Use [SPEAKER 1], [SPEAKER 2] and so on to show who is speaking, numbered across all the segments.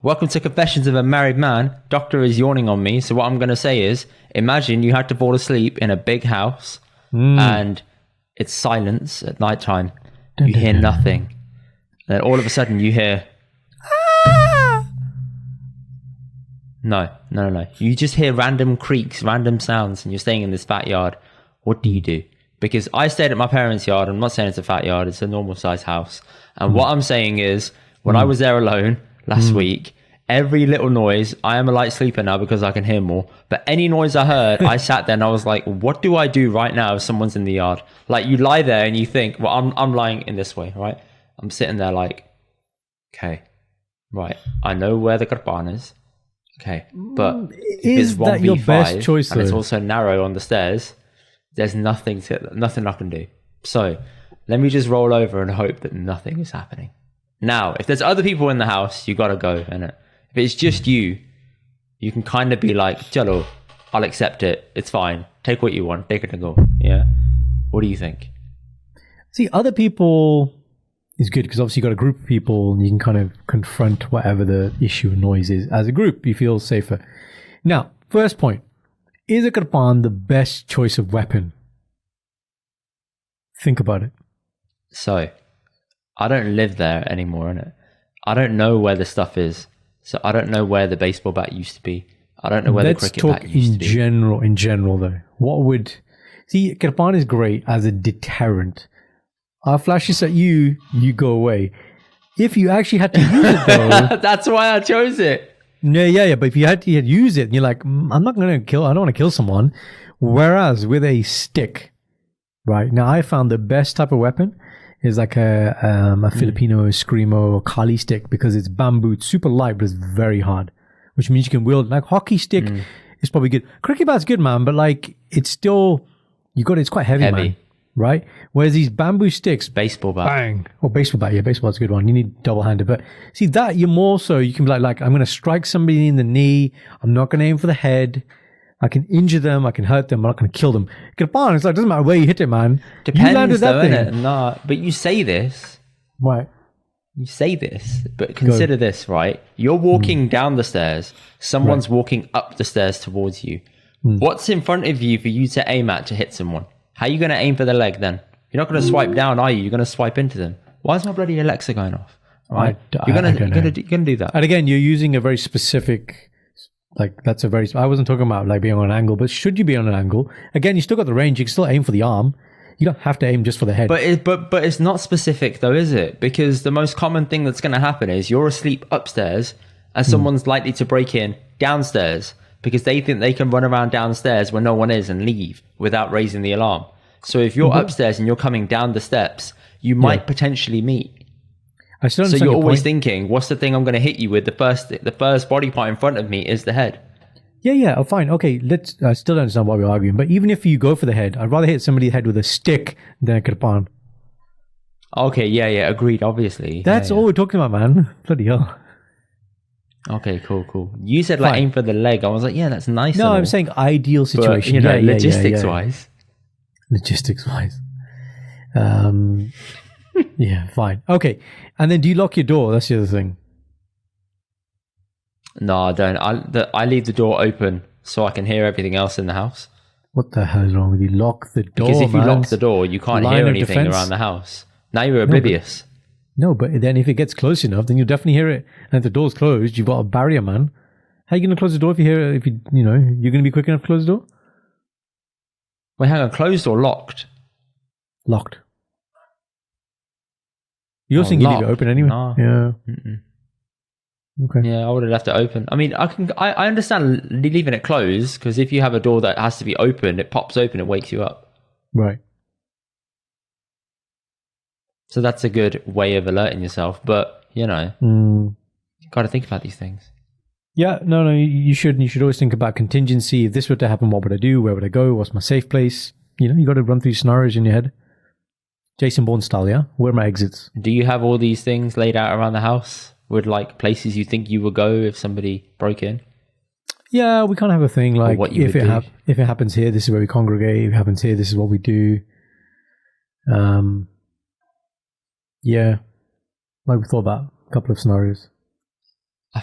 [SPEAKER 1] Welcome to Confessions of a Married Man. Doctor is yawning on me, so what I'm going to say is, imagine you had to fall asleep in a big house and it's silence at night time. You hear nothing. Then all of a sudden you hear... No. You just hear random creaks, random sounds, and you're staying in this fat yard. What do you do? Because I stayed at my parents' yard. I'm not saying it's a fat yard. It's a normal size house. And what I'm saying is, when I was there alone last week, every little noise, I am a light sleeper now because I can hear more. But any noise I heard, I sat there and I was like, what do I do right now if someone's in the yard? Like, you lie there and you think, well, I'm lying in this way, right? I'm sitting there like, okay, right. I know where the karpan is. Okay, but if
[SPEAKER 2] Is
[SPEAKER 1] it's
[SPEAKER 2] that your
[SPEAKER 1] 1v5
[SPEAKER 2] best choice,
[SPEAKER 1] and it's
[SPEAKER 2] though?
[SPEAKER 1] also narrow on the stairs, there's nothing I can do. So let me just roll over and hope that nothing is happening. Now, if there's other people in the house, you gotta go, innit? If it's just you can kind of be like, Jello, I'll accept it. It's fine. Take what you want. Take it and go. Yeah. What do you think?
[SPEAKER 2] See, other people is good because obviously you got a group of people and you can kind of confront whatever the issue or noise is. As a group, you feel safer. Now, first point. Is a kirpan the best choice of weapon? Think about it.
[SPEAKER 1] So, I don't live there anymore, innit? I don't know where the stuff is. So I don't know where the baseball bat used to be. I don't know where the cricket bat used to be.
[SPEAKER 2] In general though. What would... See, kirpan is great as a deterrent. I'll flash this at you, you go away. If you actually had to use it though...
[SPEAKER 1] That's why I chose it.
[SPEAKER 2] Yeah. But if you had to use it, and you're like, I'm not going to kill... I don't want to kill someone. Whereas with a stick, right? Now, I found the best type of weapon is like a Filipino Screamo or Kali stick because it's bamboo. It's super light, but it's very hard, which means you can wield like hockey stick is probably good. Cricket bat's good, man, but like it's still it's quite heavy, man, right? Whereas these bamboo sticks,
[SPEAKER 1] baseball bat,
[SPEAKER 2] bang, or baseball bat, yeah, baseball bat's a good one. You need double handed, but see that you're more so you can be like I'm going to strike somebody in the knee. I'm not going to aim for the head. I can injure them, I can hurt them, I'm not going to kill them. Kirpan, it's like, it doesn't matter where you hit it, man.
[SPEAKER 1] Depends,
[SPEAKER 2] you landed that
[SPEAKER 1] though,
[SPEAKER 2] thing.
[SPEAKER 1] innit? Nah, but you say this.
[SPEAKER 2] Right.
[SPEAKER 1] You say this, but consider this, right? You're walking down the stairs. Someone's walking up the stairs towards you. What's in front of you for you to aim at to hit someone? How are you going to aim for the leg then? You're not going to swipe down, are you? You're going to swipe into them. Why is my bloody Alexa going off? Right? You're going to do that.
[SPEAKER 2] And again, you're using a very specific... Like that's a very... I wasn't talking about like being on an angle, but should you be on an angle? Again, you still got the range. You can still aim for the arm. You don't have to aim just for the head.
[SPEAKER 1] But it's not specific though, is it? Because the most common thing that's going to happen is you're asleep upstairs and someone's likely to break in downstairs because they think they can run around downstairs where no one is and leave without raising the alarm. So if you're upstairs and you're coming down the steps, you might potentially meet.
[SPEAKER 2] I still
[SPEAKER 1] So
[SPEAKER 2] understand
[SPEAKER 1] you're always
[SPEAKER 2] point.
[SPEAKER 1] thinking, what's the thing I'm going to hit you with? The first body part in front of me is the head.
[SPEAKER 2] Yeah. Oh, fine. Okay, I still don't understand why we're arguing. But even if you go for the head, I'd rather hit somebody in the head with a stick than a kirpan.
[SPEAKER 1] Okay, yeah, agreed, obviously.
[SPEAKER 2] That's all we're talking about, man. Bloody hell.
[SPEAKER 1] Okay, cool. You said like aim for the leg. I was like, yeah, that's nice.
[SPEAKER 2] No, I'm saying ideal situation.
[SPEAKER 1] But,
[SPEAKER 2] yeah,
[SPEAKER 1] logistics-wise.
[SPEAKER 2] Logistics-wise. Yeah, fine. Okay. And then do you lock your door? That's the other thing.
[SPEAKER 1] No, I don't. I leave the door open so I can hear everything else in the house.
[SPEAKER 2] What the hell is wrong with you? Lock the door,
[SPEAKER 1] Because if you
[SPEAKER 2] man.
[SPEAKER 1] lock the door, you can't
[SPEAKER 2] Line
[SPEAKER 1] hear
[SPEAKER 2] of
[SPEAKER 1] anything
[SPEAKER 2] defense.
[SPEAKER 1] around the house. Now you're oblivious.
[SPEAKER 2] No, but then if it gets close enough, then you'll definitely hear it. And if the door's closed, you've got a barrier, man. How are you going to close the door if you hear it? You're going to be quick enough to close the door?
[SPEAKER 1] Wait, hang on. Closed or locked?
[SPEAKER 2] Locked. You're saying you leave it open anyway?
[SPEAKER 1] No.
[SPEAKER 2] Yeah.
[SPEAKER 1] Mm-mm.
[SPEAKER 2] Okay.
[SPEAKER 1] Yeah, I would have left it open. I mean, I understand leaving it closed because if you have a door that has to be open, it pops open, it wakes you up.
[SPEAKER 2] Right.
[SPEAKER 1] So that's a good way of alerting yourself. But, you got to think about these things.
[SPEAKER 2] Yeah, no, you should. You should always think about contingency. If this were to happen, what would I do? Where would I go? What's my safe place? You got to run through scenarios in your head. Jason Bourne style, yeah? Where are my exits?
[SPEAKER 1] Do you have all these things laid out around the house with like places you think you would go if somebody broke in?
[SPEAKER 2] Yeah, we kind of have a thing like if it happens here, this is where we congregate. If it happens here, this is what we do. Yeah, like we thought about a couple of scenarios.
[SPEAKER 1] I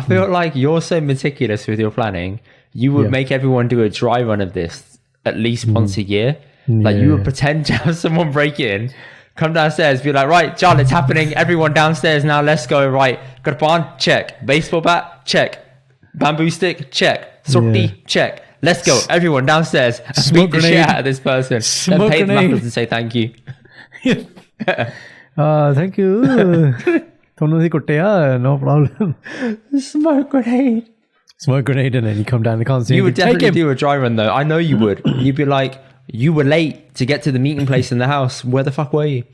[SPEAKER 1] feel like you're so meticulous with your planning. You would make everyone do a dry run of this at least once a year. Like you would pretend to have someone break in, come downstairs, be like, right, John, it's happening. Everyone downstairs now. Let's go. Right, Garpan, check. Baseball bat, check. Bamboo stick, check. Sorti, check. Let's go. Everyone downstairs. Beat the shit out of this person. Then pay the knuckles and say thank you.
[SPEAKER 2] Thank you. No problem.
[SPEAKER 1] Smoke grenade.
[SPEAKER 2] Smoke grenade, and then you come down. They can't see.
[SPEAKER 1] You would definitely do a dry run though. I know you would. You'd be like, you were late to get to the meeting place in the house. Where the fuck were you?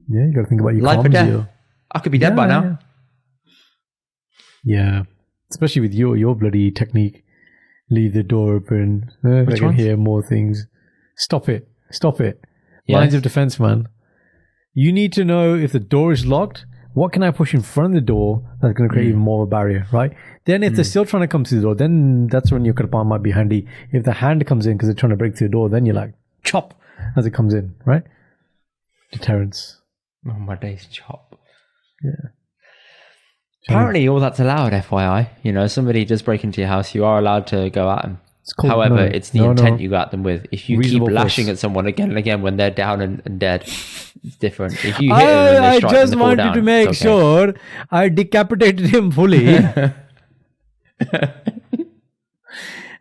[SPEAKER 2] Yeah, you got to think about your
[SPEAKER 1] life or
[SPEAKER 2] comms.
[SPEAKER 1] death. I could be dead by now.
[SPEAKER 2] Yeah, especially with your bloody technique. Leave the door open. I can hear more things. Stop it. Lines of defense, man. You need to know if the door is locked. What can I push in front of the door that's going to create even more of a barrier, right? Then if they're still trying to come through the door, then that's when your karpan might be handy. If the hand comes in because they're trying to break through the door, then you're like, chop as it comes in, right? Deterrence.
[SPEAKER 1] Oh, my days, chop.
[SPEAKER 2] Yeah.
[SPEAKER 1] Apparently all that's allowed, FYI. You know, somebody does break into your house, you are allowed to go at them. However, it's the intent you go at them with. If you
[SPEAKER 2] Reasonable
[SPEAKER 1] keep lashing
[SPEAKER 2] force.
[SPEAKER 1] at someone again and again when they're down and dead, it's different. If you hit them and they
[SPEAKER 2] I
[SPEAKER 1] strike
[SPEAKER 2] just
[SPEAKER 1] and they fall
[SPEAKER 2] wanted
[SPEAKER 1] down,
[SPEAKER 2] to make sure I decapitated him fully.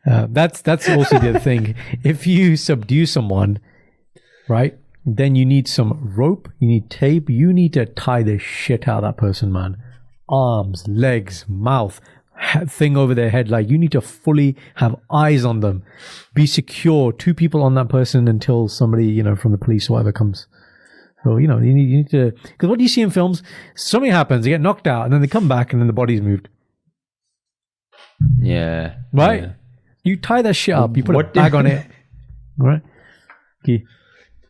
[SPEAKER 2] That's also the other thing. If you subdue someone, right, then you need some rope, you need tape, you need to tie the shit out of that person, man. Arms, legs, mouth, thing over their head. Like, you need to fully have eyes on them. Be secure. 2 people on that person until somebody, you know, from the police or whatever comes. So, you know, you need to... Because what do you see in films? Something happens, they get knocked out, and then they come back, and then the body's moved.
[SPEAKER 1] Yeah.
[SPEAKER 2] Right?
[SPEAKER 1] Yeah.
[SPEAKER 2] You tie that shit up, you put a bag on it. Right? Okay.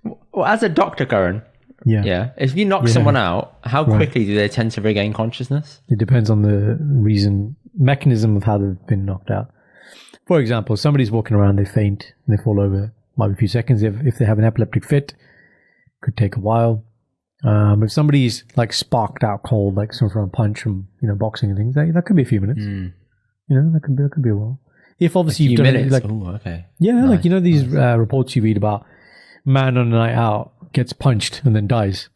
[SPEAKER 1] Well, as a doctor, Karan, if you knock someone out, how quickly do they tend to regain consciousness?
[SPEAKER 2] It depends on the mechanism of how they've been knocked out. For example, somebody's walking around, they faint, and they fall over. Might be a few seconds. If they have an epileptic fit, could take a while. If somebody's like sparked out cold, like from a punch from boxing and things, that could be a few minutes. That could be a while. If obviously you've done
[SPEAKER 1] minutes.
[SPEAKER 2] it, like,
[SPEAKER 1] Nice.
[SPEAKER 2] like these reports you read about, man on a night out gets punched and then dies.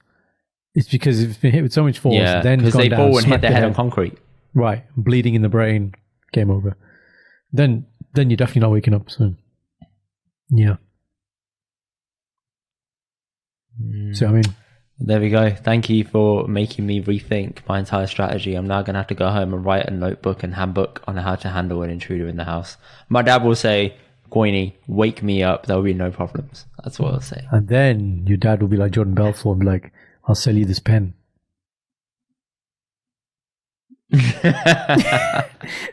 [SPEAKER 2] It's because it's been hit with so much force. Then
[SPEAKER 1] because they fall and hit their head on concrete.
[SPEAKER 2] Right, bleeding in the brain, game over. Then you're definitely not waking up. So, yeah. So I mean,
[SPEAKER 1] there we go. Thank you for making me rethink my entire strategy. I'm now going to have to go home and write a notebook and handbook on how to handle an intruder in the house. My dad will say, Coiny, wake me up. There'll be no problems. That's what I'll say.
[SPEAKER 2] And then your dad will be like Jordan Belfort and be like, I'll sell you this pen.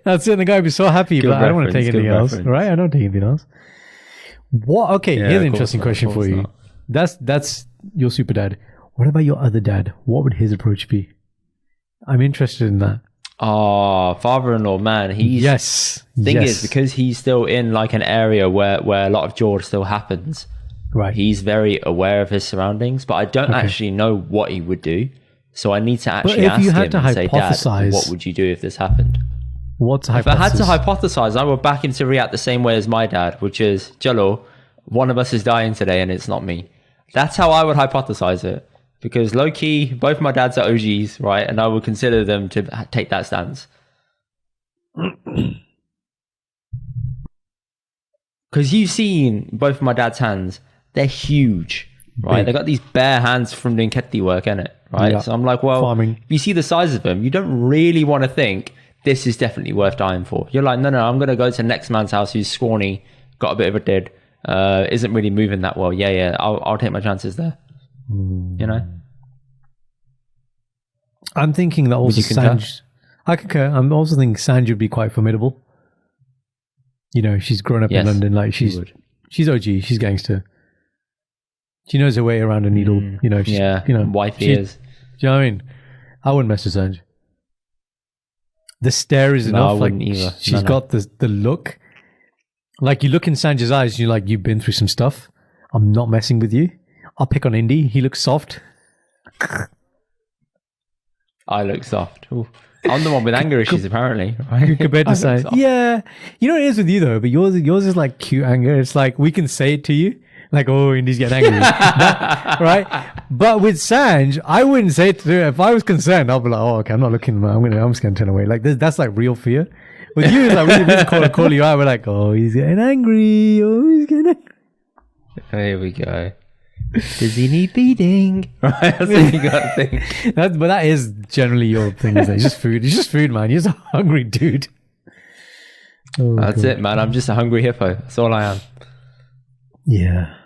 [SPEAKER 2] That's it. The guy would be so happy, but I don't want to take anything else. Right? I don't take anything else. What? Okay, here's an interesting question for you. That's your super dad. What about your other dad? What would his approach be? I'm interested in that.
[SPEAKER 1] Oh, father-in-law, man. He's thing is, because he's still in like an area where a lot of George still happens.
[SPEAKER 2] Right.
[SPEAKER 1] He's very aware of his surroundings, but I don't actually know what he would do. So I need to actually ask him and say, Dad, what would you do if this happened?
[SPEAKER 2] What's a
[SPEAKER 1] hypothesis? If I had to hypothesize, I would back him to react the same way as my dad, which is, Jello, one of us is dying today and it's not me. That's how I would hypothesize it. Because low-key, both my dads are OGs, right? And I would consider them to take that stance. Because you've seen both my dad's hands. They're huge, right? They got these bare hands from doing Ketti work, innit? Right? Yeah. So I'm like, well,
[SPEAKER 2] farming.
[SPEAKER 1] If you see the size of them, you don't really want to think this is definitely worth dying for. You're like, no, I'm going to go to the next man's house who's scrawny, got a bit of a dead, isn't really moving that well. Yeah, I'll take my chances there. You know?
[SPEAKER 2] I'm thinking that also Sanj... I concur. I'm also thinking Sanj would be quite formidable. She's grown up in London. Like, she's OG. She's gangster. She knows her way around a needle. She's,
[SPEAKER 1] wifey is.
[SPEAKER 2] Do you know what I mean? I wouldn't mess with Sanj. The stare is enough.
[SPEAKER 1] I wouldn't either.
[SPEAKER 2] She's got the look. Like, you look in Sanj's eyes and you're like, you've been through some stuff. I'm not messing with you. I'll pick on Indy. He looks soft.
[SPEAKER 1] I look soft. Ooh. I'm the one with anger issues, apparently. Right?
[SPEAKER 2] Compared
[SPEAKER 1] I
[SPEAKER 2] to
[SPEAKER 1] look
[SPEAKER 2] saying,
[SPEAKER 1] soft.
[SPEAKER 2] yeah, you know what it is with you though, but yours is like cute anger. It's like we can say it to you, like, oh, Indy's getting angry, right? But with Sanj, I wouldn't say it to her. If I was concerned, I'll be like, oh, okay, I'm not looking. I'm just gonna turn away. Like that's like real fear. With you, it's like we just call you out. We're like, oh, he's getting angry. Oh, he's getting angry.
[SPEAKER 1] Here we go. Does he need feeding? Right, that's what you got to think.
[SPEAKER 2] But that is generally your thing. Isn't it? It's just food. It's just food, man. You're just a hungry dude. Oh,
[SPEAKER 1] That's it, man. I'm just a hungry hippo. That's all I am.
[SPEAKER 2] Yeah.